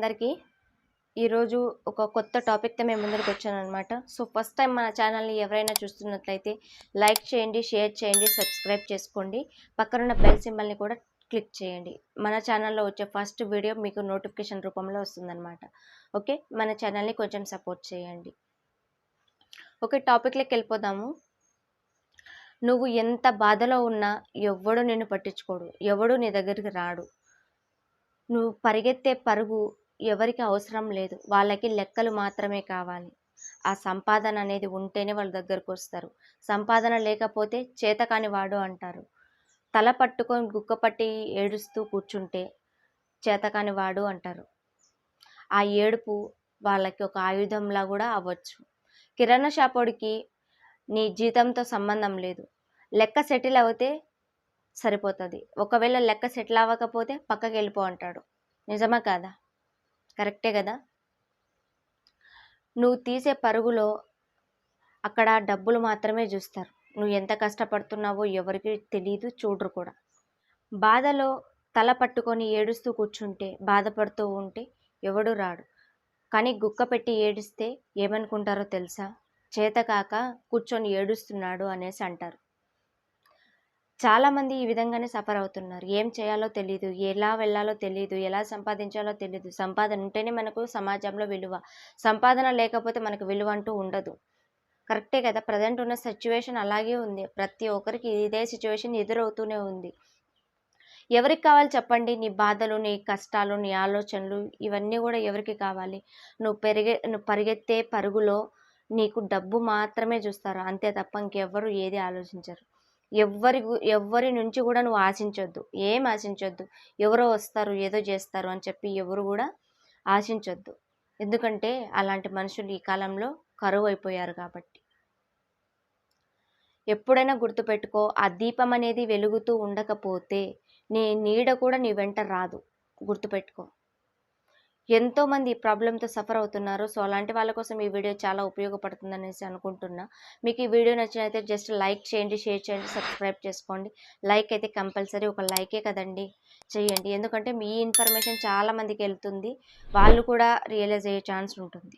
అందరికీ. ఈరోజు ఒక కొత్త టాపిక్‌తో మేము ముందరికి వచ్చాననమాట. సో, ఫస్ట్ టైం మన ఛానల్‌ని ఎవరైనా చూస్తున్నట్లయితే లైక్ చేయండి, షేర్ చేయండి, సబ్స్క్రైబ్ చేసుకోండి. పక్కనున్న బెల్ సింబల్‌ని కూడా క్లిక్ చేయండి. మన ఛానల్‌లో వచ్చే ఫస్ట్ వీడియో మీకు నోటిఫికేషన్ రూపంలో వస్తుందనమాట. ఓకే. మన ఛానల్‌ని కొంచెం సపోర్ట్ చేయండి. ఓకే, టాపిక్‌లోకి వెళ్ళిపోదాము. నువ్వు ఎంత బాధలో ఉన్నా ఎవ్వడు నిన్ను పట్టించుకోడు. ఎవడు నీ దగ్గరికి రాడు. నువ్వు పరిగెత్తే పరుగు ఎవరికి అవసరం లేదు. వాళ్ళకి లెక్కలు మాత్రమే కావాలి. ఆ సంపాదన అనేది ఉంటేనే వాళ్ళ దగ్గరకు వస్తారు. సంపాదన లేకపోతే చేతకాని వాడు అంటారు. తల పట్టుకొని గుక్కపట్టి ఏడుస్తూ కూర్చుంటే చేతకాని వాడు అంటారు. ఆ ఏడుపు వాళ్ళకి ఒక ఆయుధంలా కూడా అవ్వచ్చు. కిరాణా షాపోడికి నీ జీతంతో సంబంధం లేదు. లెక్క సెటిల్ అవుతే సరిపోతుంది. ఒకవేళ లెక్క సెటిల్ అవ్వకపోతే పక్కకి వెళ్ళిపో అంటాడు. నిజమా కాదా? కరెక్టే కదా. నువ్వు తీసే పరుగులో అక్కడ డబ్బులు మాత్రమే చూస్తారు. నువ్వు ఎంత కష్టపడుతున్నావో ఎవరికి తెలీదు, చూడరు కూడా. బాధలో తల పట్టుకొని ఏడుస్తూ కూర్చుంటే, బాధపడుతూ ఉంటే ఎవడు రాడు. కానీ గుక్క పెట్టి ఏడిస్తే ఏమనుకుంటారో తెలుసా? చేతకాక కూర్చొని ఏడుస్తున్నాడు అనేసి అంటారు. చాలామంది ఈ విధంగానే సఫర్ అవుతున్నారు. ఏం చేయాలో తెలీదు, ఎలా వెళ్ళాలో తెలీదు, ఎలా సంపాదించాలో తెలీదు. సంపాదన ఉంటేనే మనకు సమాజంలో విలువ. సంపాదన లేకపోతే మనకు విలువ అంటూ ఉండదు. కరెక్టే కదా. ప్రజెంట్ ఉన్న సిచ్యువేషన్ అలాగే ఉంది. ప్రతి ఒక్కరికి ఇదే సిచ్యువేషన్ ఎదురవుతూనే ఉంది. ఎవరికి కావాలి చెప్పండి? నీ బాధలు, నీ కష్టాలు, నీ ఆలోచనలు ఇవన్నీ కూడా ఎవరికి కావాలి? నువ్వు పరిగెత్తే పరుగులో నీకు డబ్బు మాత్రమే చూస్తారు. అంతే తప్ప ఇంకెవ్వరు ఏది ఆలోచించరు. ఎవ్వరి నుంచి కూడా నువ్వు ఆశించొద్దు. ఏం ఆశించొద్దు. ఎవరో వస్తారు, ఏదో చేస్తారు అని చెప్పి ఎవరు కూడా ఆశించొద్దు. ఎందుకంటే అలాంటి మనుషులు ఈ కాలంలో కరువు అయిపోయారు కాబట్టి. ఎప్పుడైనా గుర్తుపెట్టుకో, ఆ దీపం అనేది వెలుగుతూ ఉండకపోతే నీ నీడ కూడా నీ వెంట రాదు. గుర్తుపెట్టుకో. ఎంతోమంది ఈ ప్రాబ్లంతో సఫర్ అవుతున్నారు. సో, అలాంటి వాళ్ళ కోసం ఈ వీడియో చాలా ఉపయోగపడుతుందనేసి అనుకుంటున్నా. మీకు ఈ వీడియో నచ్చినైతే జస్ట్ లైక్ చేయండి, షేర్ చేయండి, సబ్స్క్రైబ్ చేసుకోండి. లైక్ అయితే కంపల్సరీ ఒక లైకే కదండి చేయండి. ఎందుకంటే మీ ఇన్ఫర్మేషన్ చాలా మందికి వెళ్తుంది. వాళ్ళు కూడా రియలైజ్ అయ్యే ఛాన్స్ ఉంటుంది.